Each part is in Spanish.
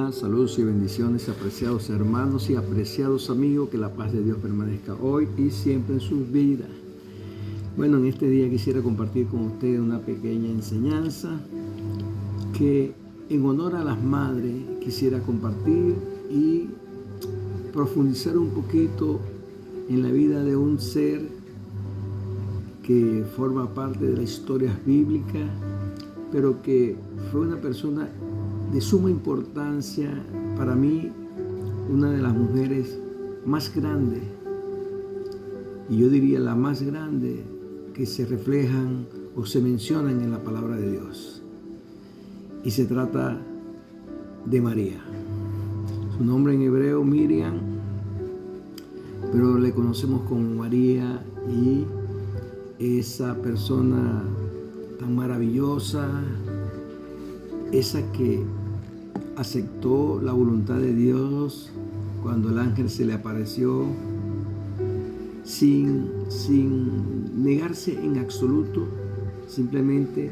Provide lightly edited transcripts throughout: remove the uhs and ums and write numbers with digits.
Hola, saludos y bendiciones, apreciados hermanos y apreciados amigos, que la paz de Dios permanezca hoy y siempre en sus vidas. Bueno, en este día quisiera compartir con ustedes una pequeña enseñanza que en honor a las madres quisiera compartir y profundizar un poquito en la vida de un ser que forma parte de las historias bíblicas, pero que fue una persona de suma importancia para mí, una de las mujeres más grandes, y yo diría la más grande que se reflejan o se mencionan en la palabra de Dios. Y se trata de María. Su nombre en hebreo Miriam, pero le conocemos como María, y esa persona tan maravillosa, esa que aceptó la voluntad de Dios cuando el ángel se le apareció, sin negarse en absoluto, simplemente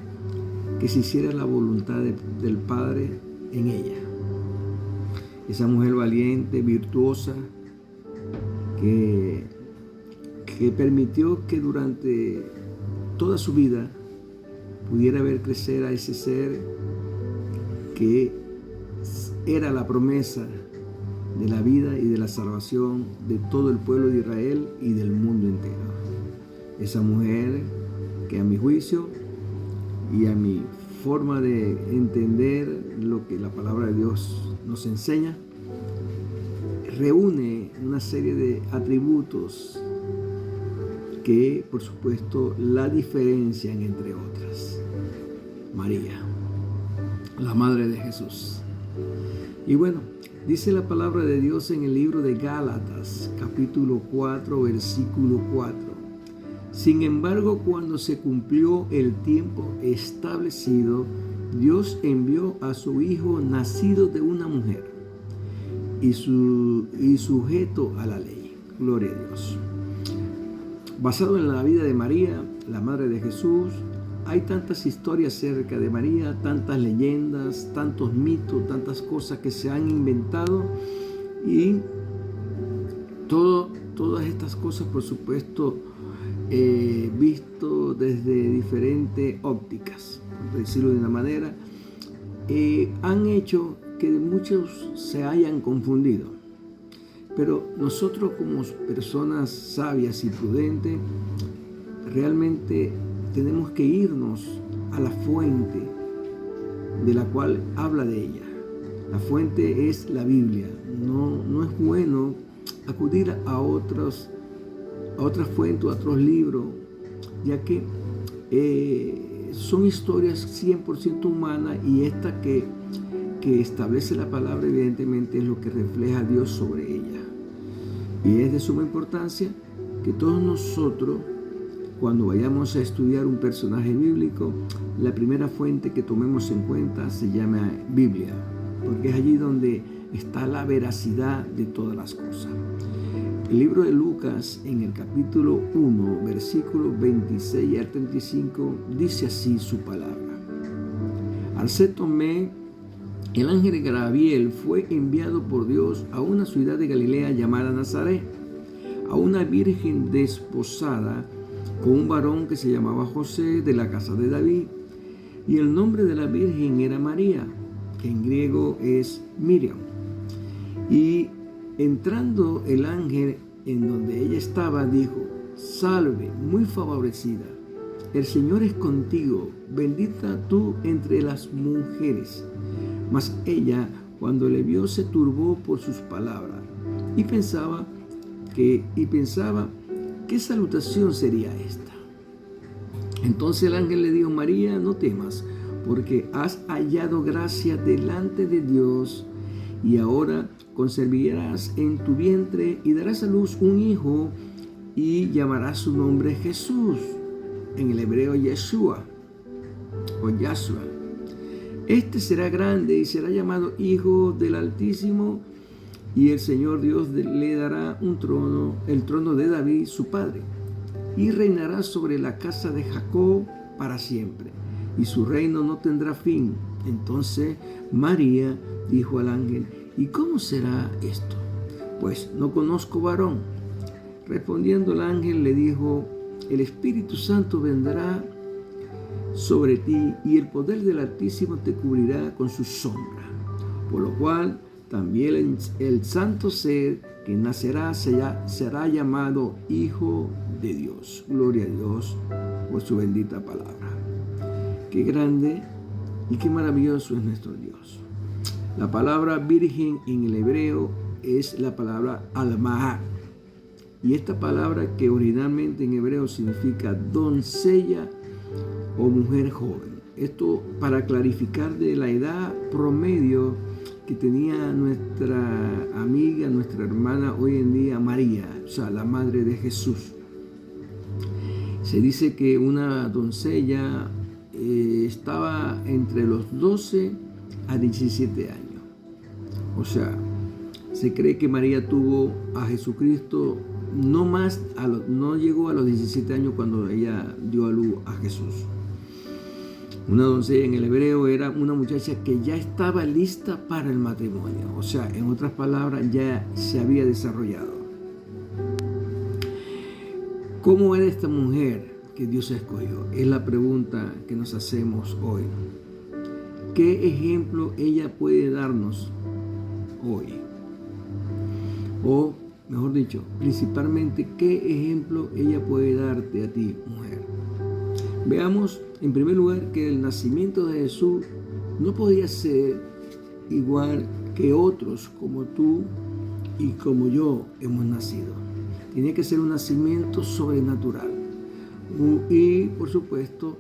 que se hiciera la voluntad del Padre en ella. Esa mujer valiente, virtuosa, que permitió que durante toda su vida pudiera ver crecer a ese ser que era la promesa de la vida y de la salvación de todo el pueblo de Israel y del mundo entero. Esa mujer que, a mi juicio y a mi forma de entender lo que la palabra de Dios nos enseña, reúne una serie de atributos que, por supuesto, la diferencian entre otras. María, la madre de Jesús. Y bueno, dice la palabra de Dios en el libro de Gálatas, capítulo 4, versículo 4. Sin embargo, cuando se cumplió el tiempo establecido, Dios envió a su Hijo, nacido de una mujer y sujeto a la ley. Gloria a Dios. Basado en la vida de María, la madre de Jesús, hay tantas historias acerca de María, tantas leyendas, tantos mitos, tantas cosas que se han inventado, y todas estas cosas, por supuesto, visto desde diferentes ópticas, por decirlo de una manera, han hecho que muchos se hayan confundido. Pero nosotros, como personas sabias y prudentes, realmente tenemos que irnos a la fuente de la cual habla de ella. La fuente es la Biblia. No es bueno acudir a otras fuentes, a otros libros, ya que son historias 100% humanas, y esta que establece la palabra, evidentemente, es lo que refleja a Dios sobre ella. Y es de suma importancia que todos nosotros, cuando vayamos a estudiar un personaje bíblico, la primera fuente que tomemos en cuenta se llama Biblia, porque es allí donde está la veracidad de todas las cosas. El libro de Lucas, en el capítulo 1, versículos 26 al 35, dice así su palabra. Al sexto mes, el ángel Gabriel fue enviado por Dios a una ciudad de Galilea llamada Nazaret, a una virgen desposada con un varón que se llamaba José, de la casa de David, y el nombre de la virgen era María, que en griego es Miriam. Y entrando el ángel en donde ella estaba, dijo: Salve, muy favorecida, el Señor es contigo, bendita tú entre las mujeres. Mas ella, cuando le vio, se turbó por sus palabras y pensaba ¿qué salutación sería esta? Entonces el ángel le dijo: María, no temas, porque has hallado gracia delante de Dios, y ahora concebirás en tu vientre y darás a luz un hijo, y llamarás su nombre Jesús, en el hebreo Yeshua o Yahshua. Este será grande y será llamado Hijo del Altísimo, y el Señor Dios le dará un trono, el trono de David, su padre, y reinará sobre la casa de Jacob para siempre, y su reino no tendrá fin. Entonces María dijo al ángel: ¿y cómo será esto? Pues no conozco varón. Respondiendo el ángel le dijo: el Espíritu Santo vendrá sobre ti y el poder del Altísimo te cubrirá con su sombra. Por lo cual también el santo ser que nacerá será llamado Hijo de Dios. Gloria a Dios por su bendita palabra. Qué grande y qué maravilloso es nuestro Dios. La palabra virgen en el hebreo es la palabra alma. Y esta palabra, que originalmente en hebreo significa doncella o mujer joven. Esto para clarificar de la edad promedio que tenía nuestra amiga, nuestra hermana hoy en día, María, o sea, la madre de Jesús. Se dice que una doncella estaba entre los 12 a 17 años. O sea, se cree que María tuvo a Jesucristo no llegó a los 17 años cuando ella dio a luz a Jesús. Una doncella en el hebreo era una muchacha que ya estaba lista para el matrimonio. O sea, en otras palabras, ya se había desarrollado. ¿Cómo era esta mujer que Dios escogió? Es la pregunta que nos hacemos hoy. ¿Qué ejemplo ella puede darnos hoy? O, mejor dicho, principalmente, ¿qué ejemplo ella puede darte a ti, mujer? Veamos, en primer lugar, que el nacimiento de Jesús no podía ser igual que otros como tú y como yo hemos nacido. Tenía que ser un nacimiento sobrenatural. Y, por supuesto,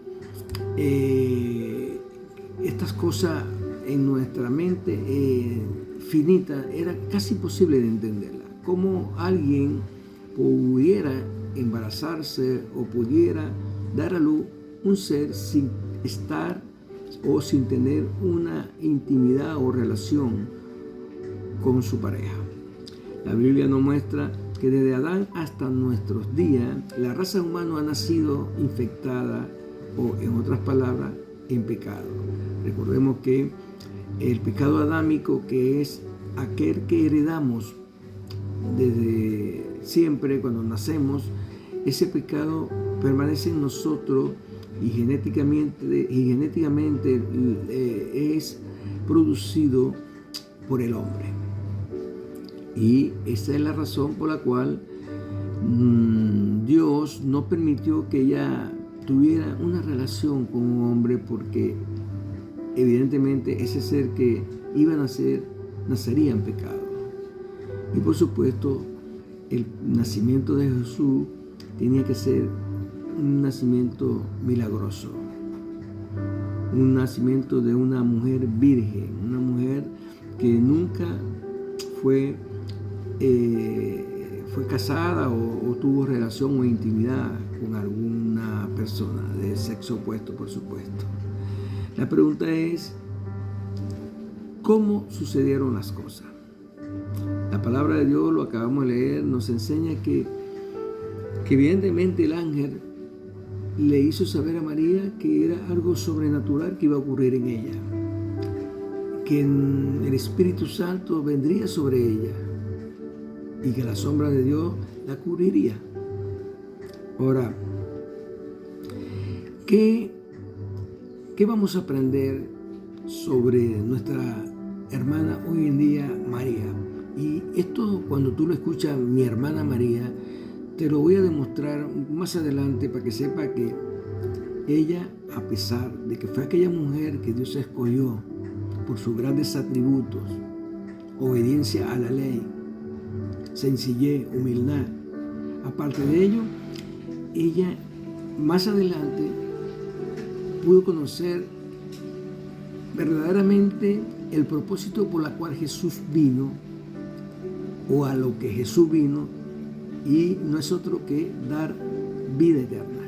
estas cosas en nuestra mente finita era casi imposible de entenderla. Cómo alguien pudiera embarazarse o pudiera dar a luz un ser sin estar o sin tener una intimidad o relación con su pareja. La Biblia nos muestra que desde Adán hasta nuestros días la raza humana ha nacido infectada o, en otras palabras, en pecado. Recordemos que el pecado adámico, que es aquel que heredamos desde siempre cuando nacemos, ese pecado permanece en nosotros y genéticamente es producido por el hombre. Y esa es la razón por la cual Dios no permitió que ella tuviera una relación con un hombre, porque evidentemente ese ser que iba a nacer nacería en pecado. Y por supuesto, el nacimiento de Jesús tenía que ser un nacimiento milagroso, un nacimiento de una mujer virgen, una mujer que nunca fue casada o tuvo relación o intimidad con alguna persona de sexo opuesto, por supuesto. La pregunta es, ¿cómo sucedieron las cosas? La palabra de Dios, lo acabamos de leer, nos enseña que evidentemente el ángel le hizo saber a María que era algo sobrenatural que iba a ocurrir en ella, que el Espíritu Santo vendría sobre ella y que la sombra de Dios la cubriría. Ahora, ¿qué vamos a aprender sobre nuestra hermana hoy en día, María? Y esto, cuando tú lo escuchas, mi hermana María, te lo voy a demostrar más adelante para que sepa que ella, a pesar de que fue aquella mujer que Dios escogió por sus grandes atributos, obediencia a la ley, sencillez, humildad, aparte de ello, ella más adelante pudo conocer verdaderamente el propósito por el cual Jesús vino, o a lo que Jesús vino, y no es otro que dar vida eterna.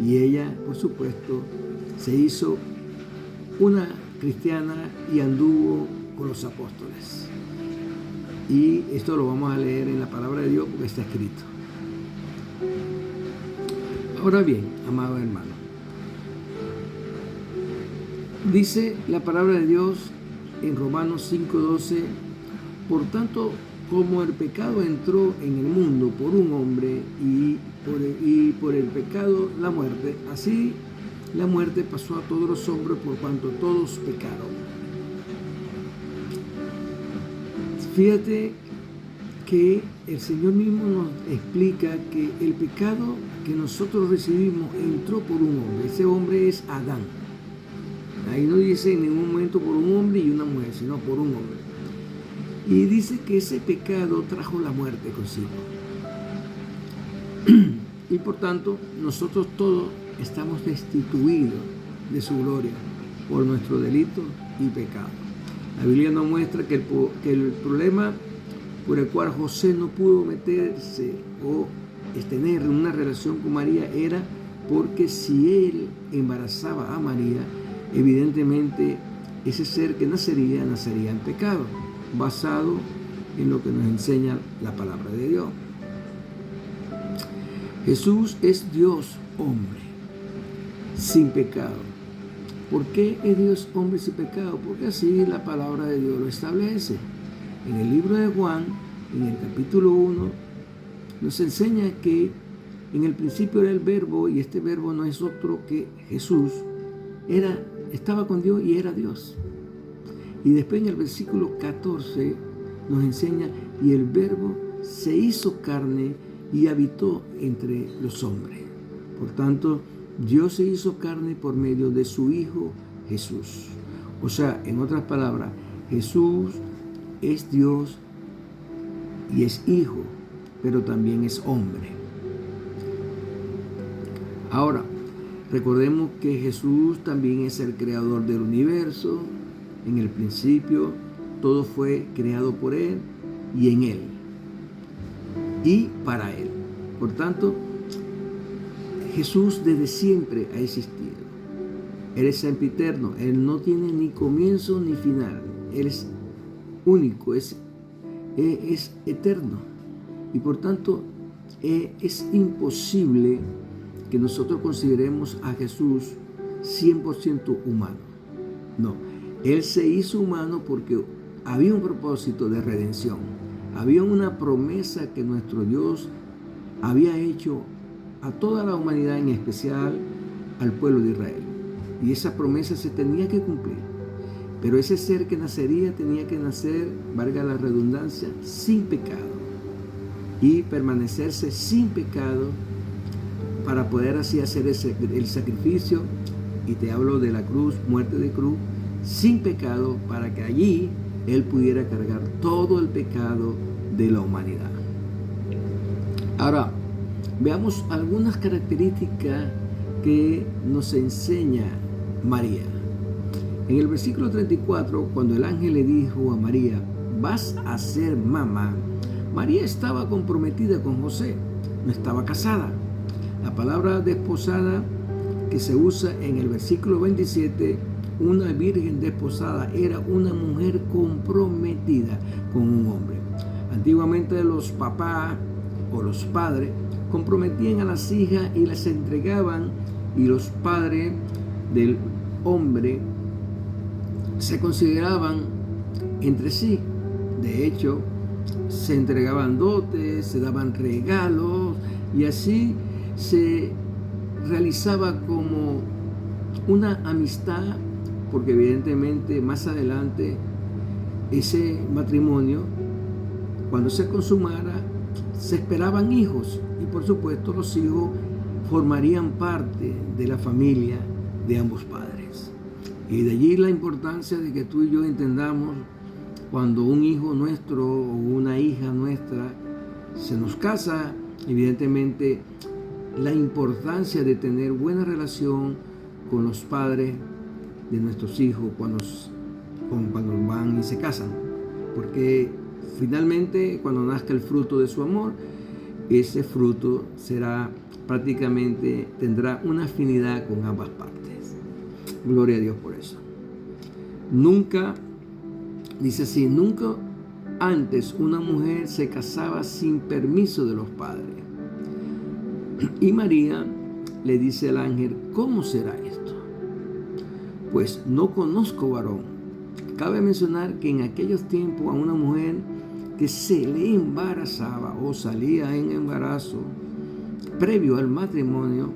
Y ella, por supuesto, se hizo una cristiana y anduvo con los apóstoles. Y esto lo vamos a leer en la palabra de Dios porque está escrito. Ahora bien, amado hermano, Dice la palabra de Dios en Romanos 5:12, por tanto, como el pecado entró en el mundo por un hombre y por el pecado la muerte, así la muerte pasó a todos los hombres por cuanto todos pecaron. Fíjate que el Señor mismo nos explica que el pecado que nosotros recibimos entró por un hombre. Ese hombre es Adán. Ahí no dice en ningún momento por un hombre y una mujer, sino por un hombre. Y dice que ese pecado trajo la muerte consigo. Y por tanto, nosotros todos estamos destituidos de su gloria por nuestro delito y pecado. La Biblia nos muestra que el problema por el cual José no pudo meterse o tener una relación con María era porque si él embarazaba a María, evidentemente ese ser que nacería en pecado, basado en lo que nos enseña la palabra de Dios. Jesús es Dios hombre, sin pecado. ¿Por qué es Dios hombre sin pecado? Porque así la palabra de Dios lo establece. En el libro de Juan, en el capítulo 1, nos enseña que en el principio era el verbo, y este verbo no es otro que Jesús. Estaba con Dios y era Dios. Y después en el versículo 14 nos enseña, y el verbo se hizo carne y habitó entre los hombres. Por tanto, Dios se hizo carne por medio de su Hijo Jesús. O sea, en otras palabras, Jesús es Dios y es Hijo, pero también es hombre. Ahora, recordemos que Jesús también es el creador del universo. En el principio, todo fue creado por Él y en Él y para Él. Por tanto, Jesús desde siempre ha existido. Él es sempiterno. Él no tiene ni comienzo ni final. Él es único, es eterno. Y por tanto, es imposible que nosotros consideremos a Jesús 100% humano. No, Él se hizo humano porque había un propósito de redención. Había una promesa que nuestro Dios había hecho a toda la humanidad, en especial al pueblo de Israel. Y esa promesa se tenía que cumplir. Pero ese ser que nacería tenía que nacer, valga la redundancia, sin pecado. Y permanecerse sin pecado para poder así hacer el sacrificio. Y te hablo de la cruz, muerte de cruz, sin pecado, para que allí Él pudiera cargar todo el pecado de la humanidad. Ahora, veamos algunas características que nos enseña María. En el versículo 34, cuando el ángel le dijo a María, vas a ser mamá, María estaba comprometida con José, no estaba casada. La palabra desposada que se usa en el versículo 27, una virgen desposada, era una mujer comprometida con un hombre. Antiguamente los papás o los padres comprometían a las hijas y las entregaban, y los padres del hombre se consideraban entre sí. De hecho, se entregaban dotes, se daban regalos, y así se realizaba como una amistad, porque evidentemente más adelante ese matrimonio, cuando se consumara, se esperaban hijos, y por supuesto los hijos formarían parte de la familia de ambos padres. Y de allí la importancia de que tú y yo entendamos, cuando un hijo nuestro o una hija nuestra se nos casa, evidentemente la importancia de tener buena relación con los padres de nuestros hijos cuando van y se casan, porque finalmente cuando nazca el fruto de su amor, ese fruto tendrá una afinidad con ambas partes. Gloria a Dios por eso. Nunca antes una mujer se casaba sin permiso de los padres. Y María le dice al ángel, ¿cómo será esto? pues no conozco varón. Cabe mencionar que en aquellos tiempos a una mujer que se le embarazaba o salía en embarazo previo al matrimonio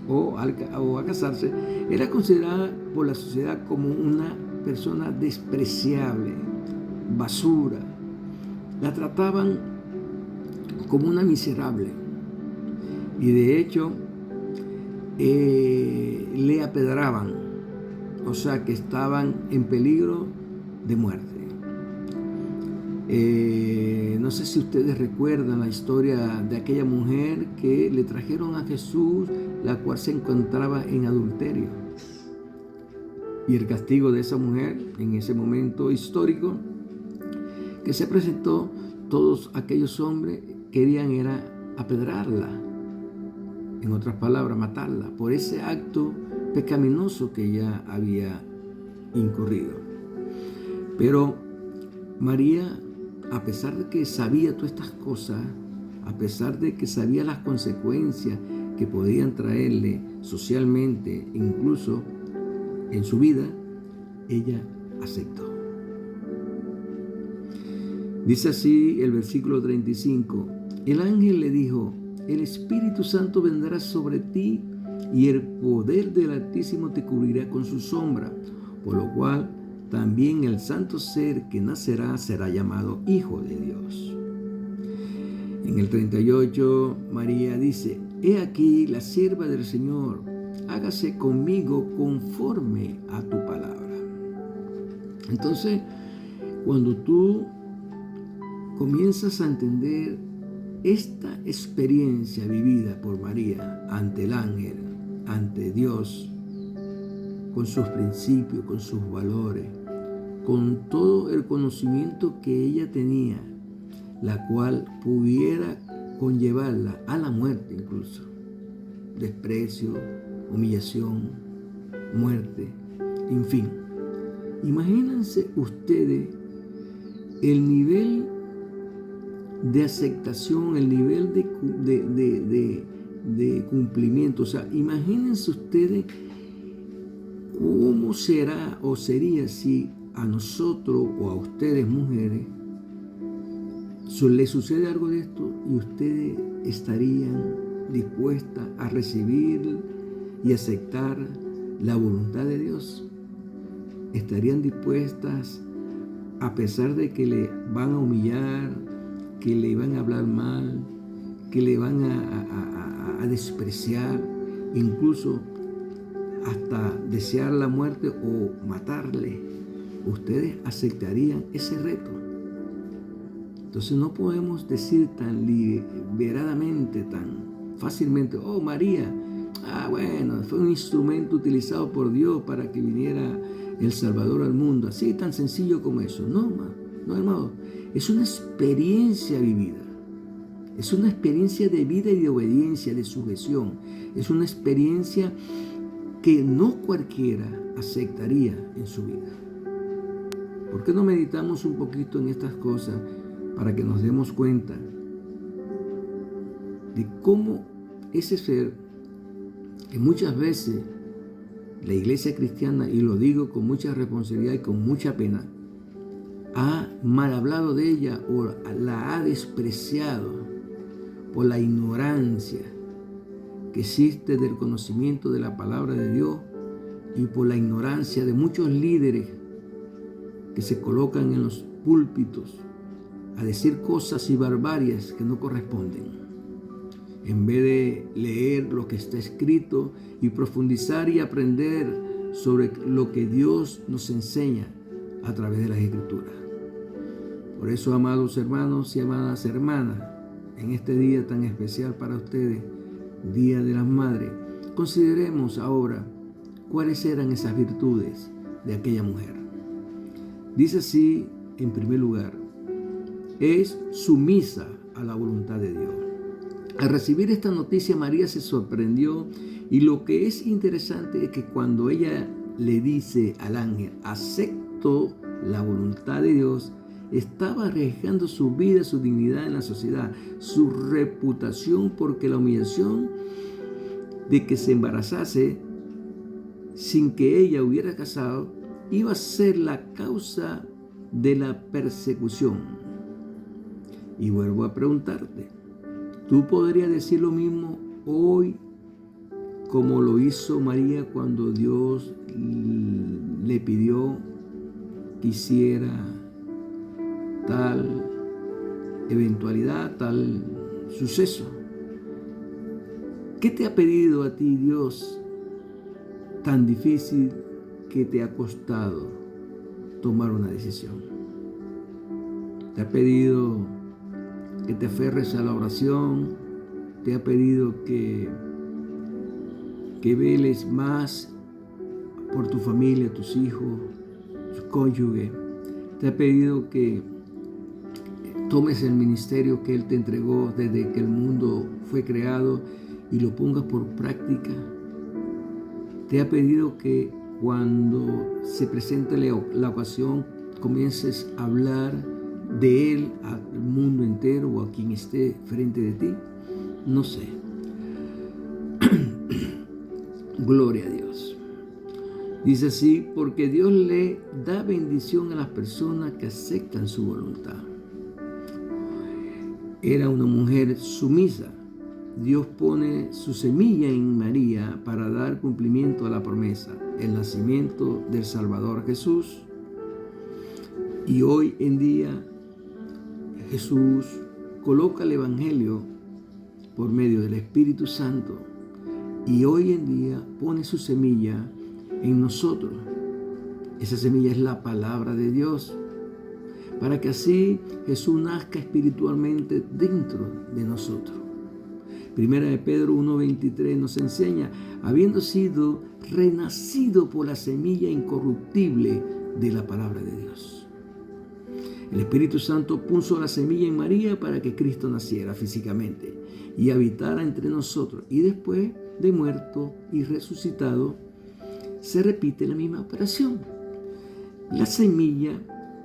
o a casarse, era considerada por la sociedad como una persona despreciable, basura. La trataban como una miserable y de hecho le apedraban, o sea que estaban en peligro de muerte. No sé si ustedes recuerdan la historia de aquella mujer que le trajeron a Jesús, la cual se encontraba en adulterio. Y el castigo de esa mujer en ese momento histórico que se presentó, todos aquellos hombres querían era apedrarla, en otras palabras, matarla, por ese acto pecaminoso que ella había incurrido. Pero María, a pesar de que sabía todas estas cosas, a pesar de que sabía las consecuencias que podían traerle socialmente, incluso en su vida, ella aceptó. Dice así el versículo 35, el ángel le dijo, el Espíritu Santo vendrá sobre ti y el poder del Altísimo te cubrirá con su sombra, por lo cual también el santo ser que nacerá será llamado Hijo de Dios. En el 38, María dice, he aquí la sierva del Señor, hágase conmigo conforme a tu palabra. Entonces, cuando tú comienzas a entender esta experiencia vivida por María ante el ángel, ante Dios, con sus principios, con sus valores, con todo el conocimiento que ella tenía, la cual pudiera conllevarla a la muerte incluso, desprecio, humillación, muerte, en fin. Imagínense ustedes el nivel de aceptación, el nivel de cumplimiento. O sea, imagínense ustedes cómo será o sería si a nosotros o a ustedes mujeres les sucede algo de esto y ustedes estarían dispuestas a recibir y aceptar la voluntad de Dios. Estarían dispuestas, a pesar de que le van a humillar, que le van a hablar mal, que le van a despreciar, incluso hasta desear la muerte o matarle, ustedes aceptarían ese reto. Entonces no podemos decir tan liberadamente, tan fácilmente, oh María, bueno, fue un instrumento utilizado por Dios para que viniera el Salvador al mundo, así tan sencillo como eso. No, hermano, es una experiencia vivida. Es una experiencia de vida y de obediencia, de sujeción. Es una experiencia que no cualquiera aceptaría en su vida. ¿Por qué no meditamos un poquito en estas cosas para que nos demos cuenta de cómo ese ser que muchas veces la iglesia cristiana, y lo digo con mucha responsabilidad y con mucha pena, ha mal hablado de ella o la ha despreciado por la ignorancia que existe del conocimiento de la palabra de Dios y por la ignorancia de muchos líderes que se colocan en los púlpitos a decir cosas y barbarias que no corresponden, en vez de leer lo que está escrito y profundizar y aprender sobre lo que Dios nos enseña a través de las Escrituras. Por eso, amados hermanos y amadas hermanas, en este día tan especial para ustedes, Día de las Madres, consideremos ahora cuáles eran esas virtudes de aquella mujer. Dice así, en primer lugar, es sumisa a la voluntad de Dios. Al recibir esta noticia, María se sorprendió, y lo que es interesante es que cuando ella le dice al ángel, acepto la voluntad de Dios, estaba arriesgando su vida, su dignidad en la sociedad, su reputación, porque la humillación de que se embarazase sin que ella hubiera casado, iba a ser la causa de la persecución. Y vuelvo a preguntarte, ¿tú podrías decir lo mismo hoy como lo hizo María cuando Dios le pidió que hiciera tal eventualidad, tal suceso? ¿Qué te ha pedido a ti Dios tan difícil que te ha costado tomar una decisión? ¿Te ha pedido que te aferres a la oración? ¿Te ha pedido que veles más por tu familia, tus hijos, tu cónyuge? ¿Te ha pedido que tomes el ministerio que Él te entregó desde que el mundo fue creado y lo pongas por práctica? ¿Te ha pedido que cuando se presente la ocasión comiences a hablar de Él al mundo entero o a quien esté frente de ti? No sé. Gloria a Dios. Dice así, porque Dios le da bendición a las personas que aceptan su voluntad. Era una mujer sumisa. Dios pone su semilla en María para dar cumplimiento a la promesa, el nacimiento del Salvador Jesús. Y hoy en día Jesús coloca el Evangelio por medio del Espíritu Santo y hoy en día pone su semilla en nosotros. Esa semilla es la palabra de Dios, para que así Jesús nazca espiritualmente dentro de nosotros. Primera de Pedro 1:23 nos enseña, habiendo sido renacido por la semilla incorruptible de la palabra de Dios. El Espíritu Santo puso la semilla en María para que Cristo naciera físicamente y habitara entre nosotros. Y después de muerto y resucitado, se repite la misma operación. La semilla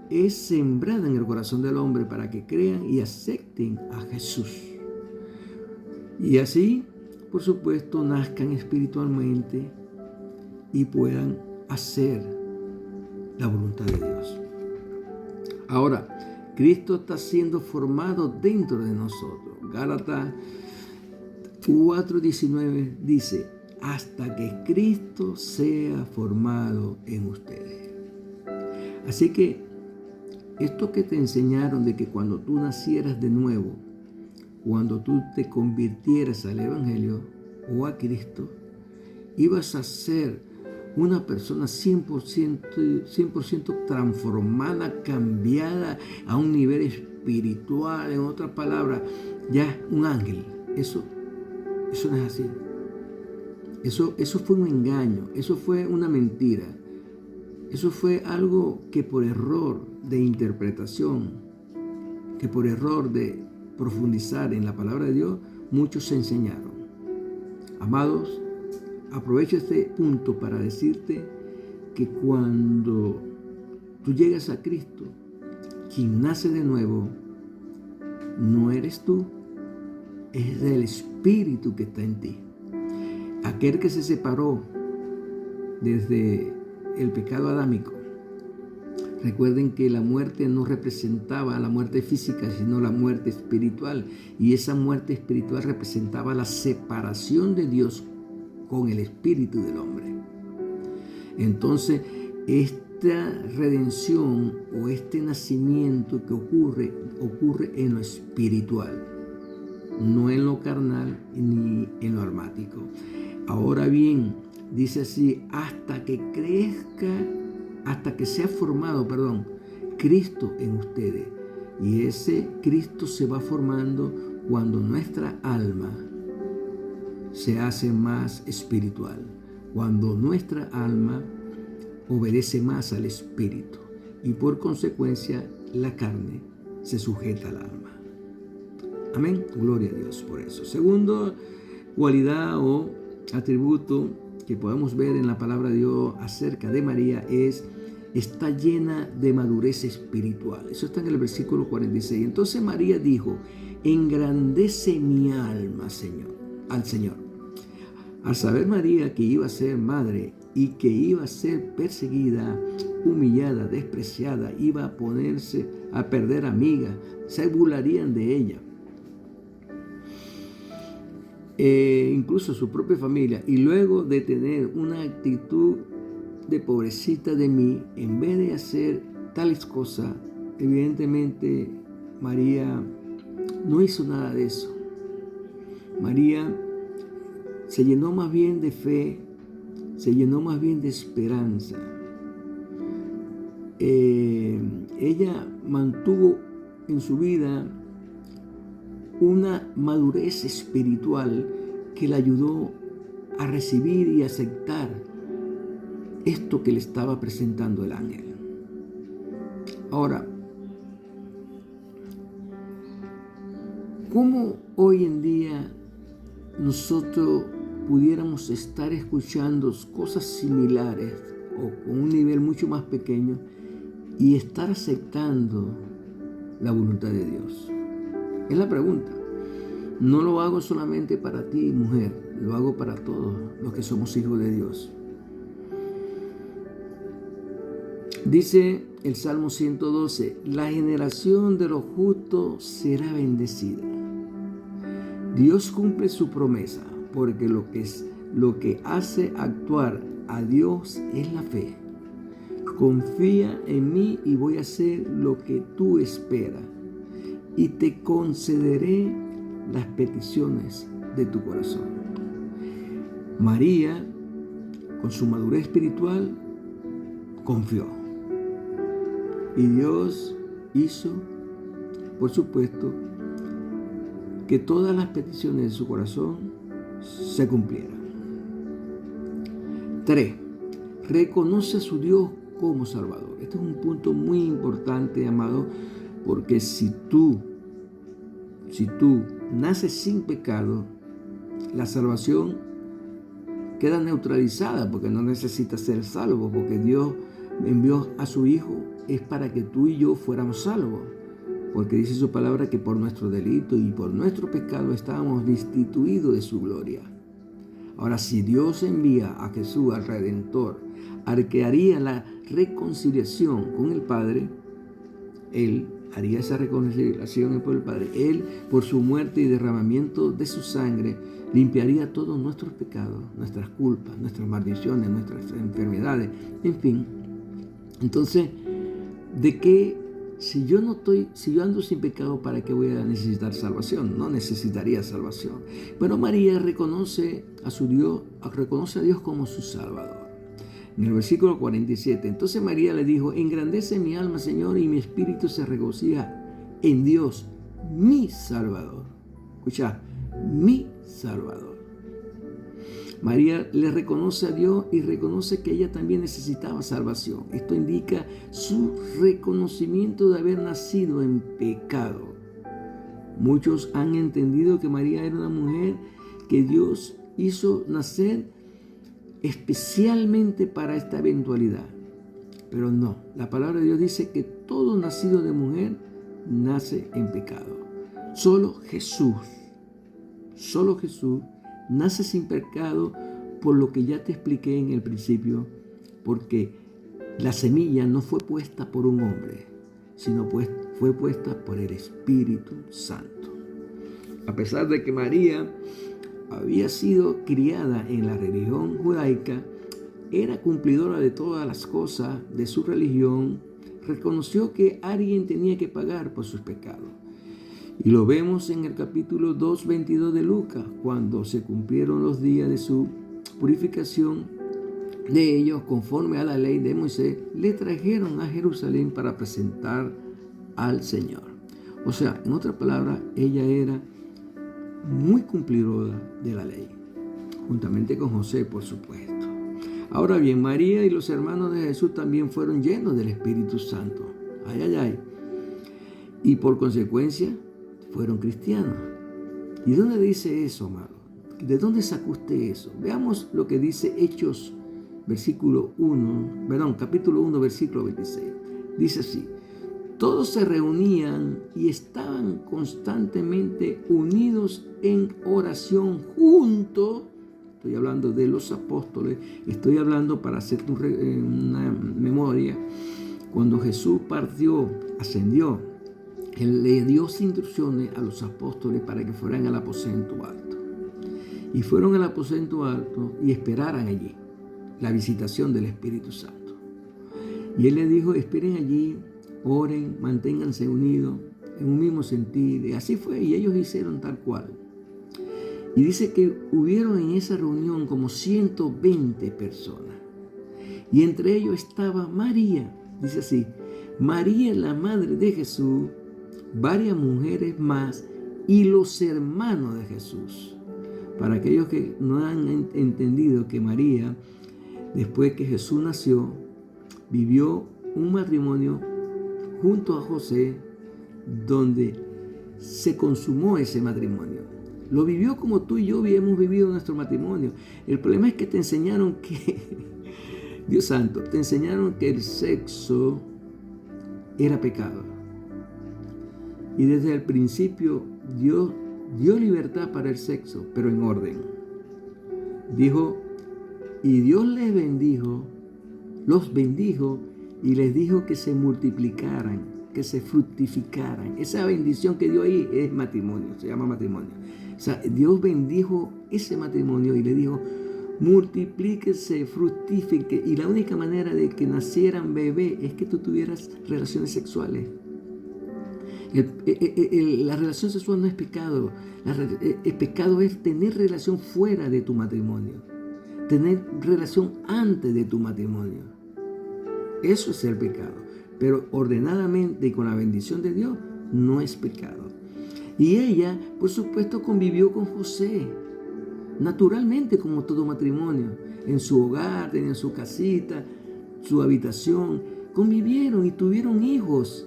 es sembrada en el corazón del hombre para que crean y acepten a Jesús. Y así, por supuesto, nazcan espiritualmente y puedan hacer la voluntad de Dios. Ahora, Cristo está siendo formado dentro de nosotros. Gálatas 4:19 dice, hasta que Cristo sea formado en ustedes. Así que esto que te enseñaron de que cuando tú nacieras de nuevo, cuando tú te convirtieras al Evangelio o a Cristo, ibas a ser una persona 100% transformada, cambiada a un nivel espiritual, en otras palabras, ya un ángel. Eso no es así. Eso fue un engaño, eso fue una mentira. Eso fue algo que por error de interpretación, que por error de profundizar en la palabra de Dios, muchos se enseñaron. Amados, aprovecho este punto para decirte que cuando tú llegas a Cristo, quien nace de nuevo, no eres tú, es el Espíritu que está en ti. Aquel que se separó desde el pecado adámico. Recuerden que la muerte no representaba la muerte física, sino la muerte espiritual. Y esa muerte espiritual representaba la separación de Dios con el espíritu del hombre. Entonces, esta redención o este nacimiento que ocurre en lo espiritual, no en lo carnal ni en lo almático. Ahora bien, dice así, hasta que sea formado, Cristo en ustedes. Y ese Cristo se va formando cuando nuestra alma se hace más espiritual, cuando nuestra alma obedece más al Espíritu y por consecuencia la carne se sujeta al alma. Amén. Gloria a Dios por eso. Segundo cualidad o atributo que podemos ver en la palabra de Dios acerca de María está llena de madurez espiritual. Eso está en el versículo 46. Entonces María dijo, engrandece mi alma, al Señor. Al saber María que iba a ser madre y que iba a ser perseguida, humillada, despreciada, iba a ponerse a perder amigas, se burlarían de ella. Incluso su propia familia, y luego de tener una actitud de pobrecita de mí, en vez de hacer tales cosas, evidentemente María no hizo nada de eso. María se llenó más bien de fe, se llenó más bien de esperanza. Ella mantuvo en su vida una madurez espiritual que le ayudó a recibir y aceptar esto que le estaba presentando el ángel. Ahora, ¿cómo hoy en día nosotros pudiéramos estar escuchando cosas similares o con un nivel mucho más pequeño y estar aceptando la voluntad de Dios? Es la pregunta. No lo hago solamente para ti, mujer, lo hago para todos los que somos hijos de Dios. Dice el Salmo 112, la generación de los justos será bendecida. Dios cumple su promesa, porque lo que hace actuar a Dios es la fe. Confía en mí y voy a hacer lo que tú esperas, y te concederé las peticiones de tu corazón. María, con su madurez espiritual, confió. Y Dios hizo, por supuesto, que todas las peticiones de su corazón se cumplieran. 3. Reconoce a su Dios como Salvador. Este es un punto muy importante, amado, porque si tú naces sin pecado, la salvación queda neutralizada, porque no necesitas ser salvo, porque Dios envió a su Hijo es para que tú y yo fuéramos salvos, porque dice su palabra que por nuestro delito y por nuestro pecado estábamos destituidos de su gloria. Ahora, si Dios envía a Jesús, al Redentor, al que haría la reconciliación con el Padre, Él haría esa reconciliación por el Padre. Él, por su muerte y derramamiento de su sangre, limpiaría todos nuestros pecados, nuestras culpas, nuestras maldiciones, nuestras enfermedades, en fin. Entonces, ¿de qué? Si yo ando sin pecado, ¿para qué voy a necesitar salvación? No necesitaría salvación. Pero María reconoce a su Dios, reconoce a Dios como su Salvador. En el versículo 47, entonces María le dijo, engrandece mi alma, Señor, y mi espíritu se regocija en Dios, mi Salvador. Escucha, mi Salvador. María le reconoce a Dios y reconoce que ella también necesitaba salvación. Esto indica su reconocimiento de haber nacido en pecado. Muchos han entendido que María era una mujer que Dios hizo nacer especialmente para esta eventualidad. Pero no, la palabra de Dios dice que todo nacido de mujer nace en pecado. Solo Jesús nace sin pecado, por lo que ya te expliqué en el principio, porque la semilla no fue puesta por un hombre, sino fue puesta por el Espíritu Santo. A pesar de que María había sido criada en la religión judaica, era cumplidora de todas las cosas de su religión, reconoció que alguien tenía que pagar por sus pecados. Y lo vemos en el capítulo 2:22 de Lucas, cuando se cumplieron los días de su purificación de ellos, conforme a la ley de Moisés, le trajeron a Jerusalén para presentar al Señor. O sea, en otras palabras, ella era muy cumplidora de la ley, juntamente con José, por supuesto. Ahora bien, María y los hermanos de Jesús también fueron llenos del Espíritu Santo. Y por consecuencia, fueron cristianos. ¿Y dónde dice eso, amado? ¿De dónde sacó usted eso? Veamos lo que dice Hechos, capítulo 1, versículo 26. Dice así: todos se reunían y estaban constantemente unidos en oración juntos. estoy hablando de los apóstoles, estoy hablando para hacer una memoria. Cuando Jesús partió, ascendió, Él le dio instrucciones a los apóstoles para que fueran al aposento alto. Y fueron al aposento alto y esperaran allí la visitación del Espíritu Santo. Y Él les dijo, esperen allí, oren, manténganse unidos en un mismo sentir. Y así fue, y ellos hicieron tal cual. Y dice que hubieron en esa reunión como 120 personas. Y entre ellos estaba María, dice así, María la madre de Jesús, varias mujeres más y los hermanos de Jesús. Para aquellos que no han entendido que María, después que Jesús nació, vivió un matrimonio junto a José, donde se consumó ese matrimonio. Lo vivió como tú y yo hemos vivido nuestro matrimonio. El problema es que te enseñaron que, Dios santo, te enseñaron que el sexo era pecado. Y desde el principio Dios dio libertad para el sexo, pero en orden. Dijo, y Dios les bendijo, los bendijo y les dijo que se multiplicaran, que se fructificaran. Esa bendición que dio ahí es matrimonio, se llama matrimonio. O sea, Dios bendijo ese matrimonio y le dijo, multiplíquese, fructifique. Y la única manera de que nacieran bebés es que tú tuvieras relaciones sexuales. La relación sexual no es pecado. El pecado es tener relación fuera de tu matrimonio. Tener relación antes de tu matrimonio. Eso es el pecado. Pero ordenadamente y con la bendición de Dios no es pecado. Y ella, por supuesto, convivió con José. Naturalmente, como todo matrimonio. En su hogar, tenían su casita, su habitación. Convivieron y tuvieron hijos.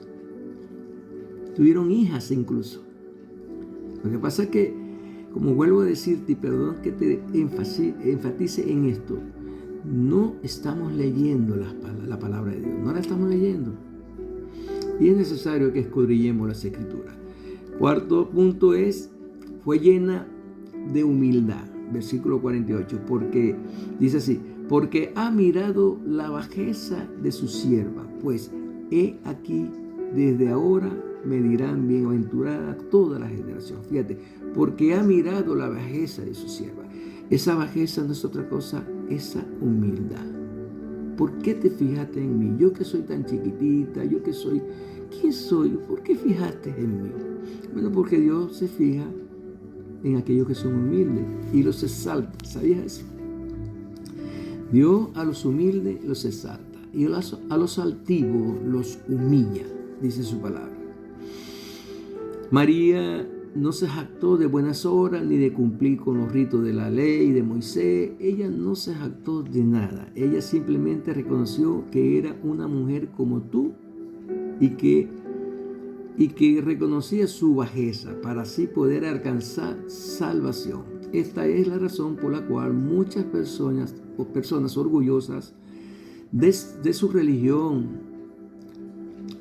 Tuvieron hijas incluso. Lo que pasa es que, como vuelvo a decirte, y perdón que te enfatice en esto, no estamos leyendo la palabra de Dios, no la estamos leyendo. Y es necesario que escudriñemos las Escrituras. Cuarto punto es, fue llena de humildad. Versículo 48, porque dice así, porque ha mirado la bajeza de su sierva, pues he aquí desde ahora me dirán bienaventurada toda la generación. Fíjate, porque ha mirado la bajeza de su sierva. Esa bajeza no es otra cosa, esa humildad. ¿Por qué te fijaste en mí? Yo que soy tan chiquitita, yo que soy, ¿quién soy? ¿Por qué fijaste en mí? Bueno, porque Dios se fija en aquellos que son humildes y los exalta. ¿Sabías eso? Dios a los humildes los exalta y a los altivos los humilla, dice su palabra. María no se jactó de buenas obras ni de cumplir con los ritos de la ley de Moisés. Ella no se jactó de nada. Ella simplemente reconoció que era una mujer como tú y que reconocía su bajeza para así poder alcanzar salvación. Esta es la razón por la cual muchas personas orgullosas de su religión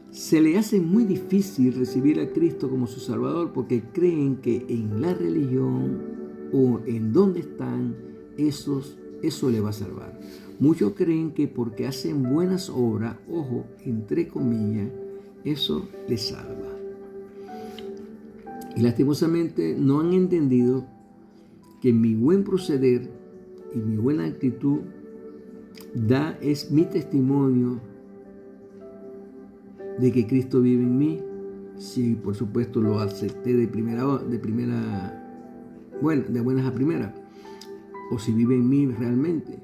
se le hace muy difícil recibir a Cristo como su Salvador porque creen que en la religión o en donde están, eso le va a salvar. Muchos creen que porque hacen buenas obras, ojo, entre comillas, eso les salva. Y lastimosamente no han entendido que mi buen proceder y mi buena actitud es mi testimonio de que Cristo vive en mí. Si por supuesto lo acepté de buenas a primeras, o si vive en mí realmente.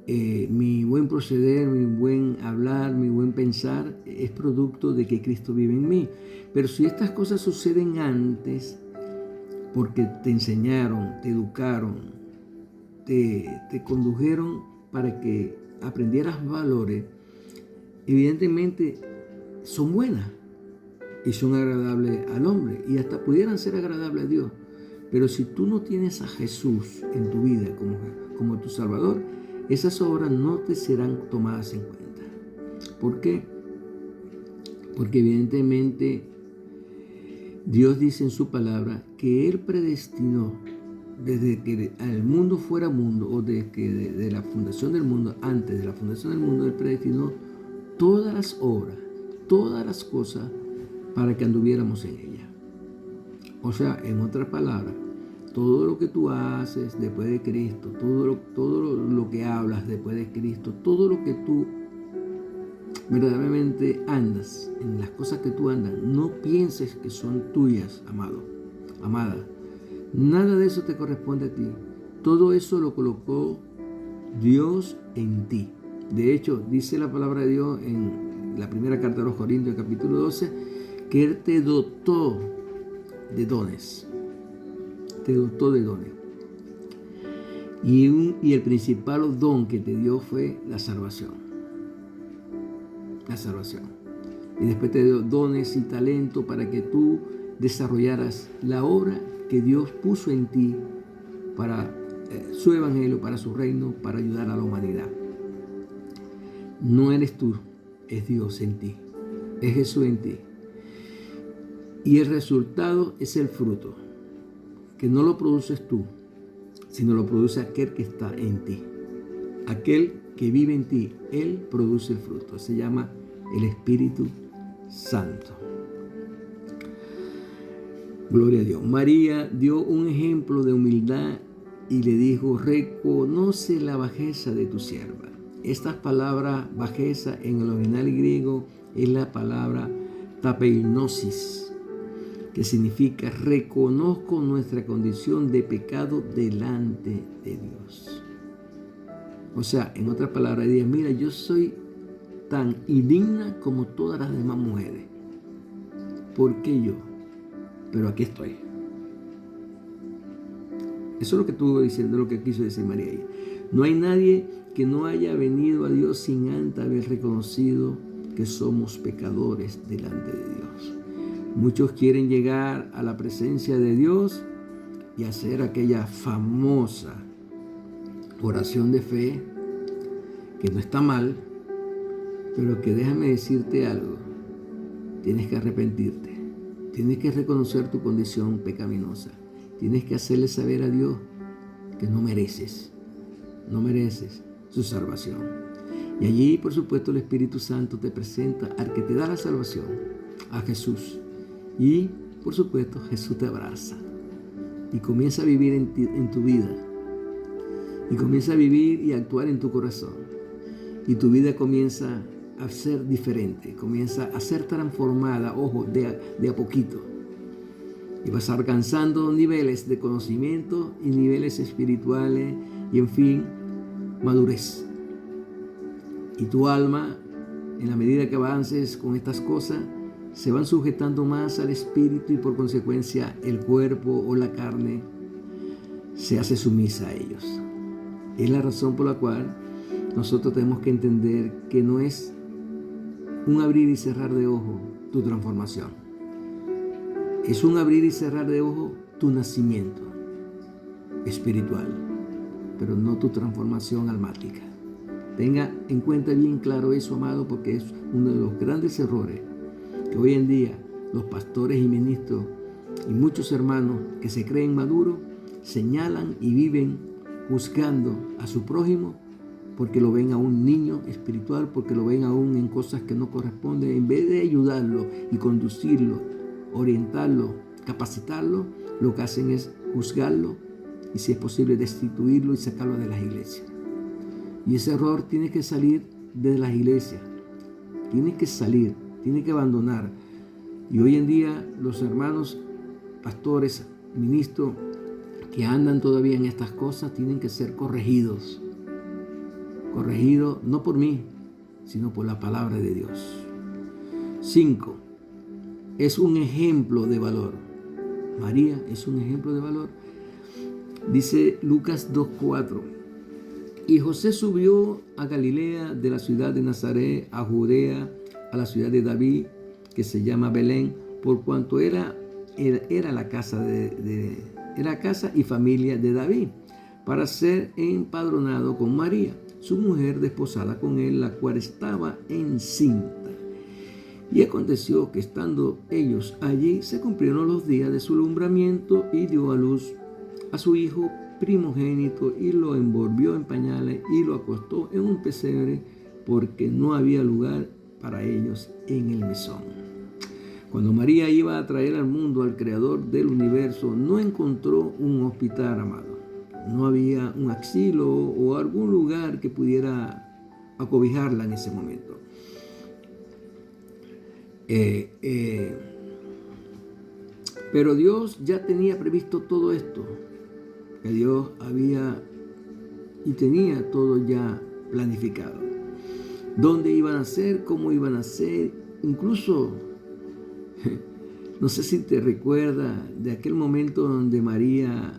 Mi buen proceder, mi buen hablar, mi buen pensar es producto de que Cristo vive en mí. Pero si estas cosas suceden antes, porque te enseñaron, te educaron, te condujeron para que aprendieras valores, evidentemente son buenas y son agradables al hombre y hasta pudieran ser agradables a Dios. Pero si tú no tienes a Jesús en tu vida como tu Salvador, esas obras no te serán tomadas en cuenta. ¿Por qué? Porque evidentemente Dios dice en su palabra que Él predestinó desde que el mundo fuera mundo, o desde que de la fundación del mundo, antes de la fundación del mundo, Él predestinó todas las obras, todas las cosas para que anduviéramos en ella. O sea, en otras palabras, todo lo que tú haces después de Cristo, todo lo que hablas después de Cristo, todo lo que tú verdaderamente andas, en las cosas que tú andas, no pienses que son tuyas, amado, amada. Nada de eso te corresponde a ti. Todo eso lo colocó Dios en ti. De hecho, dice la palabra de Dios en la primera carta de los Corintios, capítulo 12, que Él te dotó de dones. Te dotó de dones. Y el principal don que te dio fue la salvación. La salvación. Y después te dio dones y talento para que tú desarrollaras la obra que Dios puso en ti para su evangelio, para su reino, para ayudar a la humanidad. No eres tú, es Dios en ti, es Jesús en ti. Y el resultado es el fruto, que no lo produces tú, sino lo produce aquel que está en ti. Aquel que vive en ti, Él produce el fruto. Se llama el Espíritu Santo. Gloria a Dios. María dio un ejemplo de humildad y le dijo: reconoce la bajeza de tu sierva. Estas palabras, bajeza, en el original griego es la palabra tapeinosis, que significa reconozco nuestra condición de pecado delante de Dios. O sea, en otras palabras, ella dice: mira, yo soy tan indigna como todas las demás mujeres. ¿Por qué yo? Pero aquí estoy. Eso es lo que estuvo diciendo, lo que quiso decir María. No hay nadie que no haya venido a Dios sin antes haber reconocido que somos pecadores delante de Dios. Muchos quieren llegar a la presencia de Dios y hacer aquella famosa oración de fe, que no está mal, pero que déjame decirte algo: tienes que arrepentirte, tienes que reconocer tu condición pecaminosa, tienes que hacerle saber a Dios que no mereces su salvación. Y allí, por supuesto, el Espíritu Santo te presenta al que te da la salvación, a Jesús. Y, por supuesto, Jesús te abraza y comienza a vivir en tu vida. Y comienza a vivir y a actuar en tu corazón. Y tu vida comienza a ser diferente, comienza a ser transformada, ojo, de a poquito. Y vas alcanzando niveles de conocimiento y niveles espirituales y, en fin, madurez. Y tu alma, en la medida que avances con estas cosas, se van sujetando más al espíritu y por consecuencia el cuerpo o la carne se hace sumisa a ellos. Es la razón por la cual nosotros tenemos que entender que no es un abrir y cerrar de ojos tu transformación. Es un abrir y cerrar de ojos tu nacimiento espiritual, pero no tu transformación almática. Tenga en cuenta bien claro eso, amado, porque es uno de los grandes errores que hoy en día los pastores y ministros y muchos hermanos que se creen maduros señalan y viven juzgando a su prójimo porque lo ven a un niño espiritual, porque lo ven aún en cosas que no corresponden. En vez de ayudarlo y conducirlo, orientarlo, capacitarlo, lo que hacen es juzgarlo y, si es posible, destituirlo y sacarlo de las iglesias. Y ese error tiene que salir de las iglesias, tiene que salir, tiene que abandonar. Y hoy en día los hermanos, pastores, ministros que andan todavía en estas cosas tienen que ser corregidos. Corregidos no por mí, sino por la palabra de Dios. 5. Es un ejemplo de valor. María es un ejemplo de valor. Dice Lucas 2:4. Y José subió a Galilea, de la ciudad de Nazaret a Judea, a la ciudad de David, que se llama Belén, por cuanto era la casa era casa y familia de David, para ser empadronado con María, su mujer desposada con él, la cual estaba encinta. Y aconteció que, estando ellos allí, se cumplieron los días de su alumbramiento, y dio a luz a su hijo primogénito y lo envolvió en pañales y lo acostó en un pesebre porque no había lugar para ellos en el mesón. Cuando María iba a traer al mundo al Creador del universo, no encontró un hospital, amado. No había un asilo o algún lugar que pudiera acobijarla en ese momento. Pero Dios ya tenía previsto todo esto. Que Dios había y tenía todo ya planificado. Dónde iban a ser, cómo iban a ser, incluso, no sé si te recuerdas de aquel momento donde María,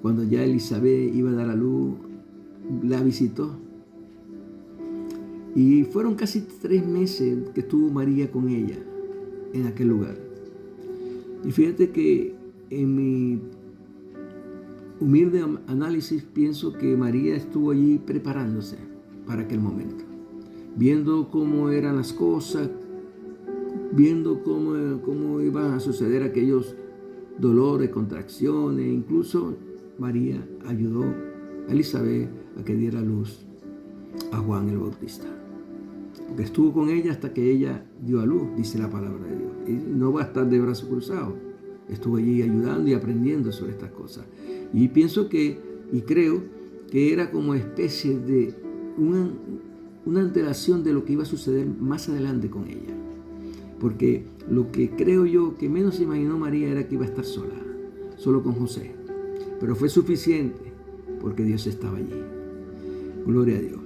cuando ya Elizabeth iba a dar a luz, la visitó. Y fueron casi 3 meses que estuvo María con ella en aquel lugar. Y fíjate que en mi humilde análisis pienso que María estuvo allí preparándose para aquel momento, viendo cómo eran las cosas, viendo cómo iban a suceder aquellos dolores, contracciones. Incluso María ayudó a Elizabeth a que diera luz a Juan el Bautista, porque estuvo con ella hasta que ella dio a luz, dice la palabra de Dios. Y no va a estar de brazos cruzados. Estuvo allí ayudando y aprendiendo sobre estas cosas. Y pienso y creo que era como especie de una antelación de lo que iba a suceder más adelante con ella. Porque lo que creo yo que menos se imaginó María era que iba a estar sola, solo con José. Pero fue suficiente porque Dios estaba allí. Gloria a Dios.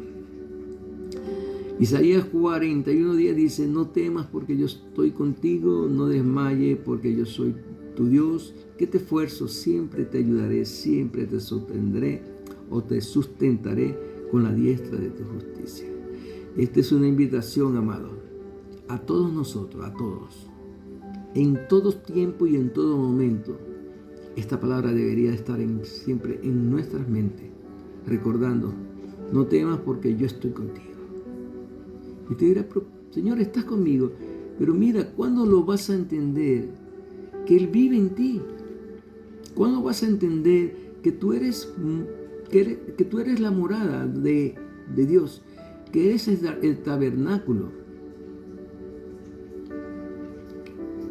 Isaías 41:10 dice: no temas porque yo estoy contigo, no desmayes porque yo soy tu Dios, que te esfuerzo, siempre te ayudaré, siempre te sostendré o te sustentaré con la diestra de tu justicia. Esta es una invitación, amado, a todos nosotros, a todos. En todo tiempo y en todo momento, esta palabra debería estar siempre en nuestras mentes, recordando: no temas porque yo estoy contigo. Y te dirá: Señor, estás conmigo, pero mira, ¿cuándo lo vas a entender? Que Él vive en ti. ¿Cuándo vas a entender que tú eres la morada de Dios? Que eres el tabernáculo.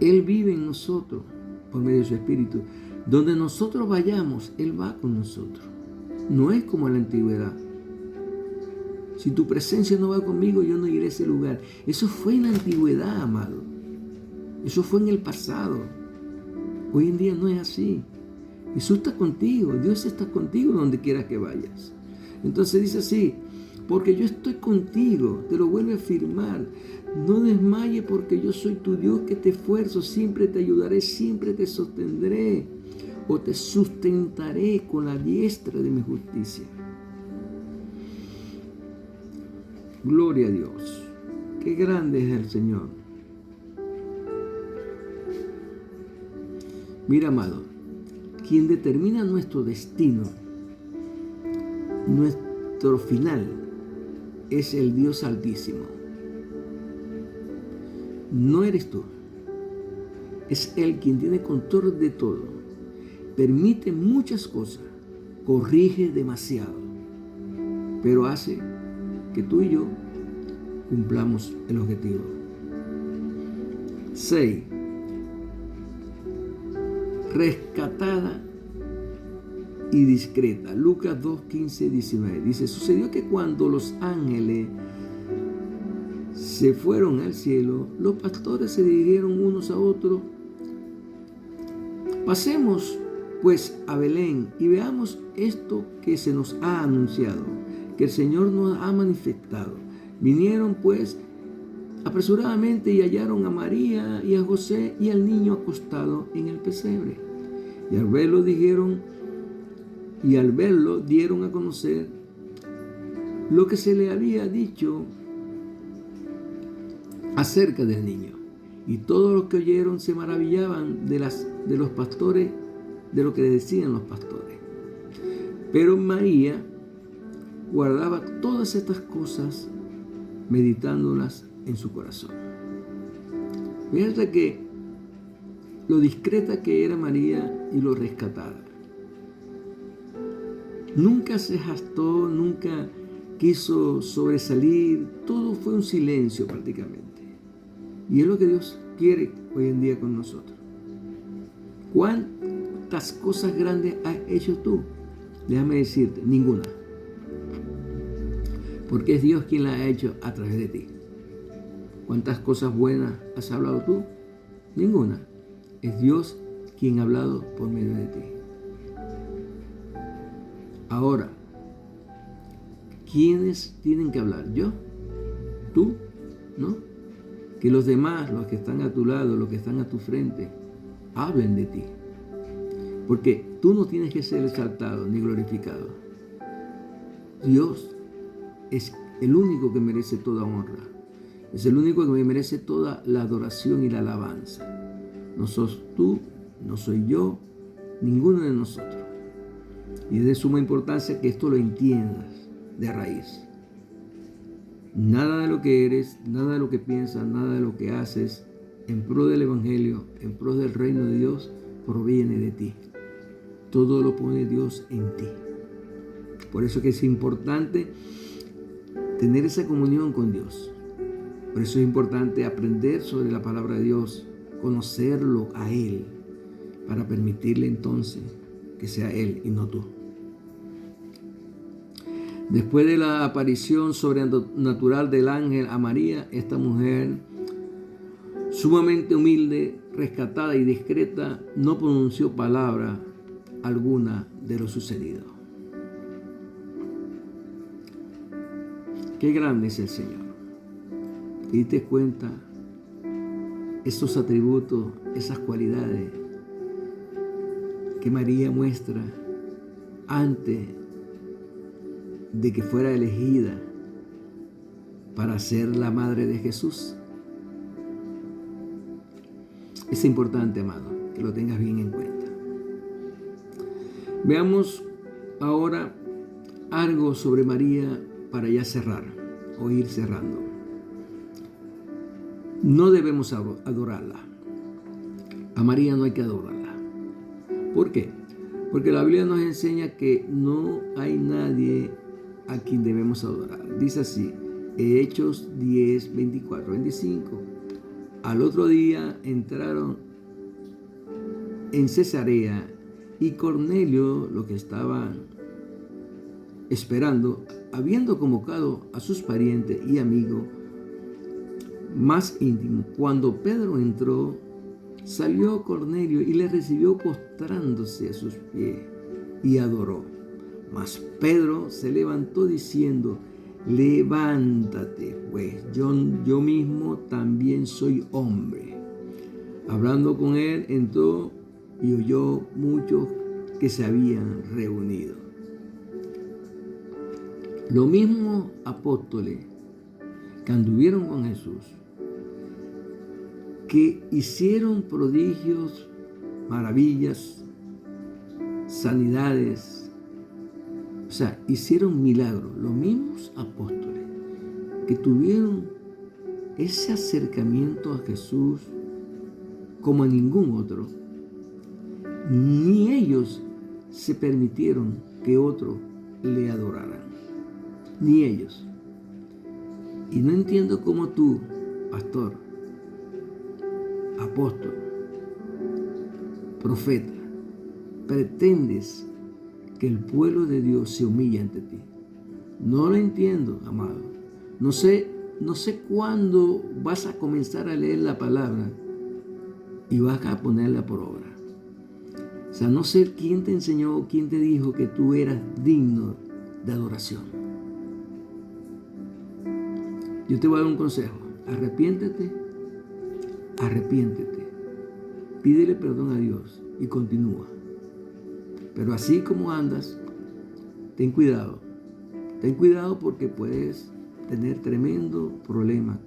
Él vive en nosotros por medio de su Espíritu. Donde nosotros vayamos, Él va con nosotros. No es como en la antigüedad. Si tu presencia no va conmigo, yo no iré a ese lugar. Eso fue en la antigüedad, amado. Eso fue en el pasado. Hoy en día no es así. Jesús está contigo. Dios está contigo donde quiera que vayas. Entonces dice así: porque yo estoy contigo. Te lo vuelve a afirmar. No desmayes porque yo soy tu Dios, que te esfuerzo. Siempre te ayudaré, siempre te sostendré o te sustentaré con la diestra de mi justicia. Gloria a Dios. Qué grande es el Señor. Mira, amado, quien determina nuestro destino, nuestro final, es el Dios Altísimo. No eres tú. Es Él quien tiene control de todo. Permite muchas cosas, corrige demasiado, pero hace que tú y yo cumplamos el objetivo. 6. Rescatada y discreta. Lucas 2:15-19 dice: sucedió que cuando los ángeles se fueron al cielo, los pastores se dirigieron unos a otros: pasemos pues a Belén y veamos esto que se nos ha anunciado, que el Señor nos ha manifestado. Vinieron pues apresuradamente y hallaron a María y a José y al niño acostado en el pesebre. Y al verlo dieron a conocer lo que se le había dicho acerca del niño. Y todos los que oyeron se maravillaban de los pastores, de lo que le decían los pastores. Pero María guardaba todas estas cosas, meditándolas en su corazón. Fíjate que lo discreta que era María y lo rescatada. Nunca se jactó, nunca quiso sobresalir, todo fue un silencio prácticamente. Y es lo que Dios quiere hoy en día con nosotros. ¿Cuántas cosas grandes has hecho tú? Déjame decirte, ninguna. Porque es Dios quien la ha hecho a través de ti. ¿Cuántas cosas buenas has hablado tú? Ninguna. Es Dios quien ha hablado por medio de ti. Ahora, ¿quiénes tienen que hablar? ¿Yo? ¿Tú? ¿No? Que los demás, los que están a tu lado, los que están a tu frente, hablen de ti. Porque tú no tienes que ser exaltado ni glorificado. Dios es el único que merece toda honra. Es el único que merece toda la adoración y la alabanza. No sos tú, no soy yo, ninguno de nosotros. Y es de suma importancia que esto lo entiendas de raíz. Nada de lo que eres, nada de lo que piensas, nada de lo que haces en pro del Evangelio, en pro del reino de Dios, proviene de ti. Todo lo pone Dios en ti. Por eso que es importante tener esa comunión con Dios. Por eso es importante aprender sobre la palabra de Dios, conocerlo a Él, para permitirle entonces que sea Él y no tú. Después de la aparición sobrenatural del ángel a María, esta mujer sumamente humilde, rescatada y discreta, no pronunció palabra alguna de lo sucedido. Qué grande es el Señor. ¿Te diste cuenta? Esos atributos, esas cualidades que María muestra antes de que fuera elegida para ser la madre de Jesús. Es importante, amado, que lo tengas bien en cuenta. Veamos ahora algo sobre María para ya cerrar o ir cerrando. No debemos adorarla. A María no hay que adorarla. ¿Por qué? Porque la Biblia nos enseña que no hay nadie a quien debemos adorar. Dice así, Hechos 10, 24, 25. Al otro día entraron en Cesarea y Cornelio, lo que estaban esperando, habiendo convocado a sus parientes y amigos más íntimos, cuando Pedro entró, salió Cornelio y le recibió postrándose a sus pies y adoró. Mas Pedro se levantó diciendo, levántate, pues yo mismo también soy hombre. Hablando con él, entró y oyó muchos que se habían reunido. Los mismos apóstoles que anduvieron con Jesús, que hicieron prodigios, maravillas, sanidades, o sea, hicieron milagros. Los mismos apóstoles que tuvieron ese acercamiento a Jesús como a ningún otro, ni ellos se permitieron que otro le adoraran, ni ellos. Y no entiendo cómo tú, pastor, apóstol, profeta, pretendes que el pueblo de Dios se humille ante ti. No lo entiendo, amado. No sé cuándo vas a comenzar a leer la palabra y vas a ponerla por obra. O sea, no sé quién te enseñó, quién te dijo que tú eras digno de adoración. Yo te voy a dar un consejo. Arrepiéntete, pídele perdón a Dios y continúa. Pero así como andas, ten cuidado porque puedes tener tremendo problema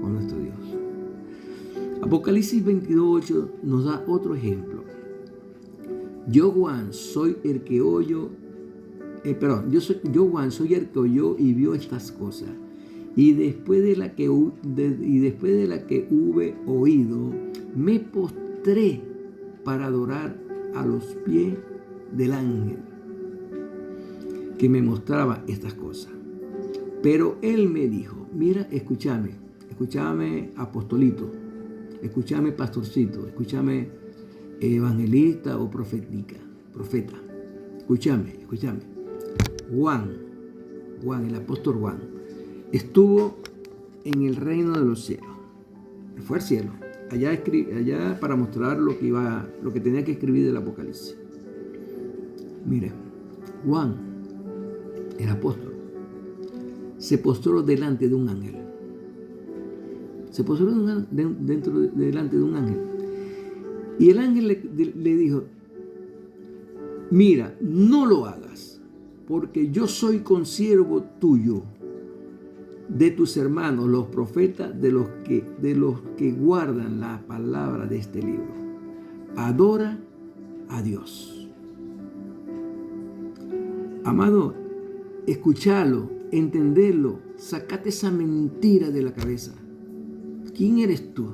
con nuestro Dios. Apocalipsis 22:8 nos da otro ejemplo. Yo Juan soy el que oyó y vio estas cosas. Y después de la que hube oído, me postré para adorar a los pies del ángel. que me mostraba estas cosas. Pero él me dijo, mira, escúchame apostolito, escúchame pastorcito, escúchame evangelista o profeta. Escúchame. Juan, el apóstol Juan, estuvo en el reino de los cielos. Fue al cielo, allá para mostrar lo que tenía que escribir del Apocalipsis. Mire, Juan, el apóstol, se postró delante de un ángel. Delante de un ángel. Y el ángel le dijo, mira, no lo hagas, porque yo soy consiervo tuyo, de tus hermanos, los profetas, de los que guardan la palabra de este libro. Adora a Dios. Amado, escuchalo, entenderlo, sacate esa mentira de la cabeza. ¿Quién eres tú?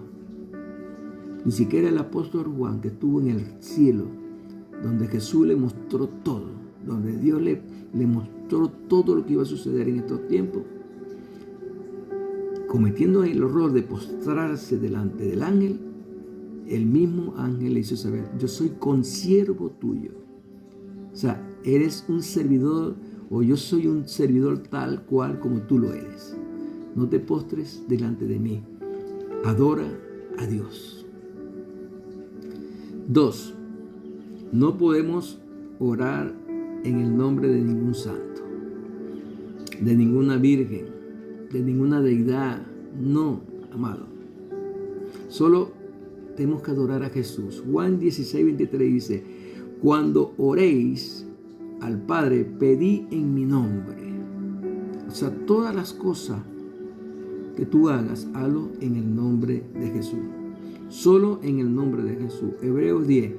Ni siquiera el apóstol Juan, que estuvo en el cielo, donde Jesús le mostró todo, donde Dios le mostró todo lo que iba a suceder en estos tiempos, cometiendo el error de postrarse delante del ángel, el mismo ángel le hizo saber, yo soy consiervo tuyo. O sea, eres un servidor, o yo soy un servidor tal cual como tú lo eres. No te postres delante de mí. Adora a Dios. 2. No podemos orar en el nombre de ningún santo, de ninguna virgen, de ninguna deidad. No, amado. Solo tenemos que adorar a Jesús. Juan 16:23 dice, cuando oréis al Padre, pedí en mi nombre. O sea, todas las cosas que tú hagas, hazlo en el nombre de Jesús. Solo en el nombre de Jesús. Hebreos 10.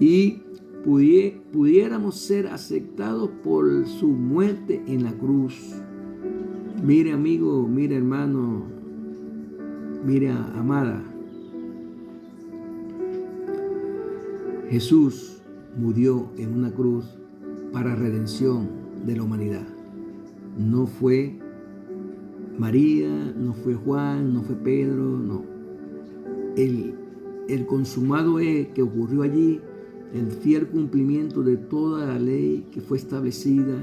Y pudiéramos ser aceptados por su muerte en la cruz. Mire, amigo, mire, hermano, mire, amada. Jesús murió en una cruz para redención de la humanidad. No fue María, no fue Juan, no fue Pedro, no. El consumado es que ocurrió allí, el fiel cumplimiento de toda la ley que fue establecida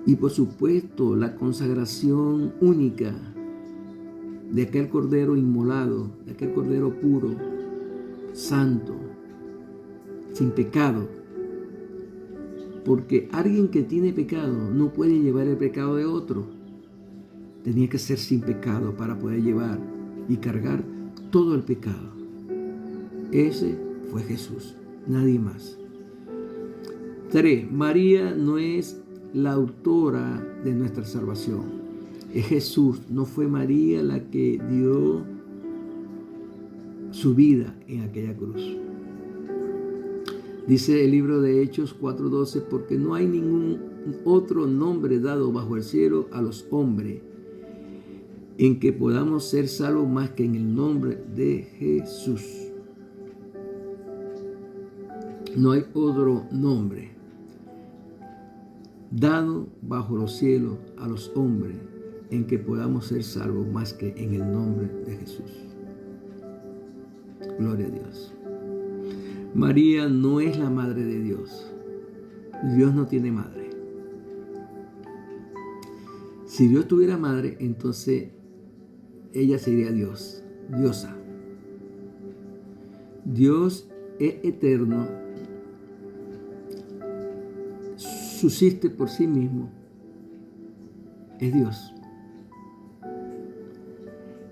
y por supuesto la consagración única de aquel cordero inmolado, de aquel cordero puro, santo, sin pecado. Porque alguien que tiene pecado no puede llevar el pecado de otro. Tenía que ser sin pecado para poder llevar y cargar todo el pecado. Ese fue Jesús, nadie más. 3. María no es la autora de nuestra salvación. Es Jesús, no fue María la que dio su vida en aquella cruz. Dice el libro de Hechos 4:12, porque no hay ningún otro nombre dado bajo el cielo a los hombres en que podamos ser salvos más que en el nombre de Jesús. No hay otro nombre dado bajo los cielos a los hombres en que podamos ser salvos más que en el nombre de Jesús. Gloria a Dios. María no es la madre de Dios. Dios no tiene madre. Si Dios tuviera madre, entonces ella sería Dios, diosa. Dios es eterno, subsiste por sí mismo, es Dios.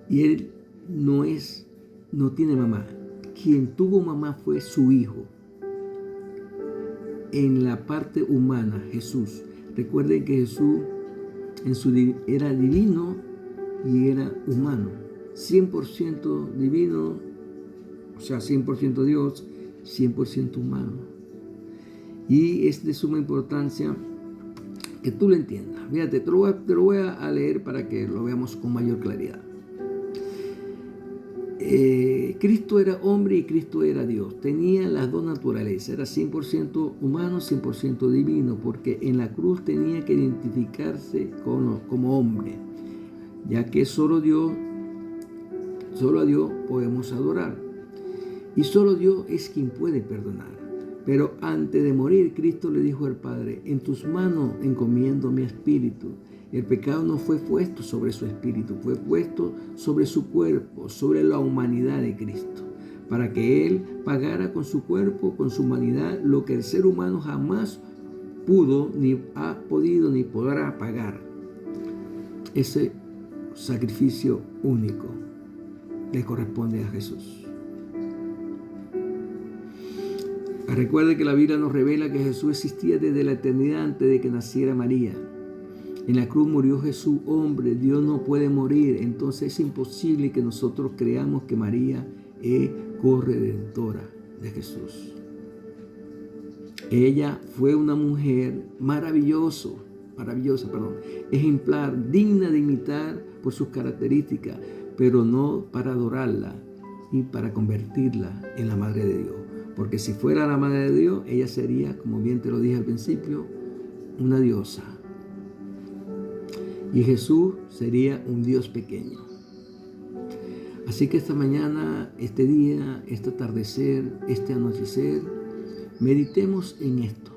Y Él no tiene mamá. Quien tuvo mamá fue su hijo. En la parte humana, Jesús. Recuerden que Jesús era divino y era humano. 100% divino, o sea, 100% Dios, 100% humano. Y es de suma importancia que tú lo entiendas. Fíjate, te lo voy a leer para que lo veamos con mayor claridad. Cristo era hombre y Cristo era Dios. Tenía las dos naturalezas. Era 100% humano, 100% divino, porque en la cruz tenía que identificarse como hombre, ya que solo a Dios podemos adorar. Y solo Dios es quien puede perdonar. Pero antes de morir, Cristo le dijo al Padre: en tus manos encomiendo mi espíritu. El pecado no fue puesto sobre su espíritu, fue puesto sobre su cuerpo, sobre la humanidad de Cristo, para que Él pagara con su cuerpo, con su humanidad, lo que el ser humano jamás pudo, ni ha podido, ni podrá pagar. Ese sacrificio único le corresponde a Jesús. Recuerde que la Biblia nos revela que Jesús existía desde la eternidad antes de que naciera María. En la cruz murió Jesús, hombre. Dios no puede morir. Entonces es imposible que nosotros creamos que María es corredentora de Jesús. Ella fue una mujer maravillosa, ejemplar, digna de imitar por sus características, pero no para adorarla y para convertirla en la Madre de Dios. Porque si fuera la Madre de Dios, ella sería, como bien te lo dije al principio, una diosa. Y Jesús sería un Dios pequeño. Así que esta mañana, este día, este atardecer, este anochecer, meditemos en esto.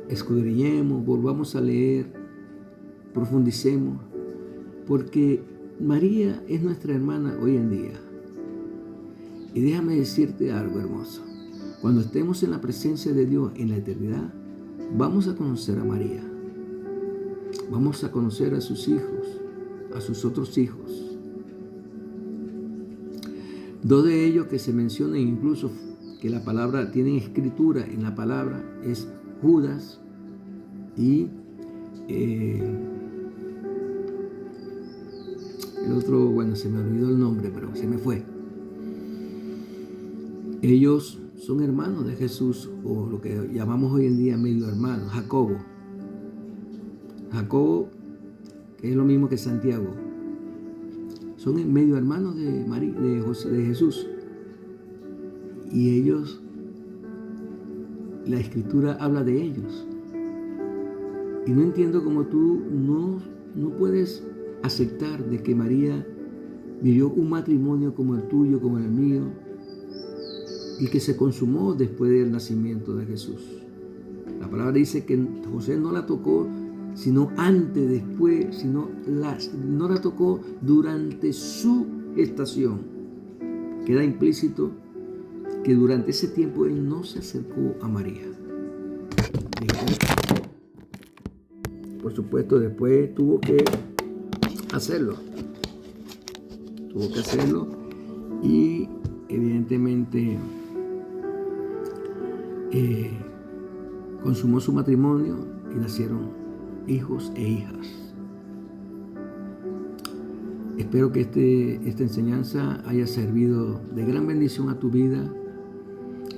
Escudriñemos, volvamos a leer, profundicemos, porque María es nuestra hermana hoy en día. Y déjame decirte algo hermoso. Cuando estemos en la presencia de Dios en la eternidad, vamos a conocer a María. Vamos a conocer a sus hijos, a sus otros hijos. Dos de ellos que se mencionan, incluso que la palabra, tienen escritura en la palabra, es Judas y el otro, bueno, se me olvidó el nombre, pero se me fue. Ellos son hermanos de Jesús, o lo que llamamos hoy en día medio hermanos, Jacobo, que es lo mismo que Santiago. Son medio hermanos de Jesús. Y ellos, la Escritura habla de ellos. Y no entiendo cómo tú no puedes aceptar de que María vivió un matrimonio como el tuyo, como el mío, y que se consumó después del nacimiento de Jesús. La palabra dice que José no la tocó sino antes, después, no la tocó durante su gestación. Queda implícito que durante ese tiempo él no se acercó a María. Por supuesto, después tuvo que hacerlo. Y evidentemente consumó su matrimonio y nacieron hijos e hijas. Espero que esta enseñanza haya servido de gran bendición a tu vida,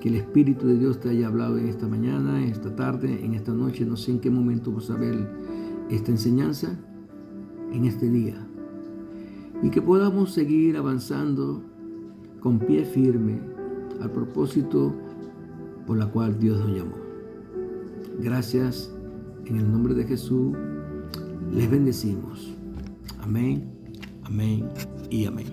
que el Espíritu de Dios te haya hablado en esta mañana, en esta tarde, en esta noche. No sé en qué momento vas a ver esta enseñanza, en este día, y que podamos seguir avanzando con pie firme al propósito por la cual Dios nos llamó. Gracias. En el nombre de Jesús, les bendecimos. Amén, amén y amén.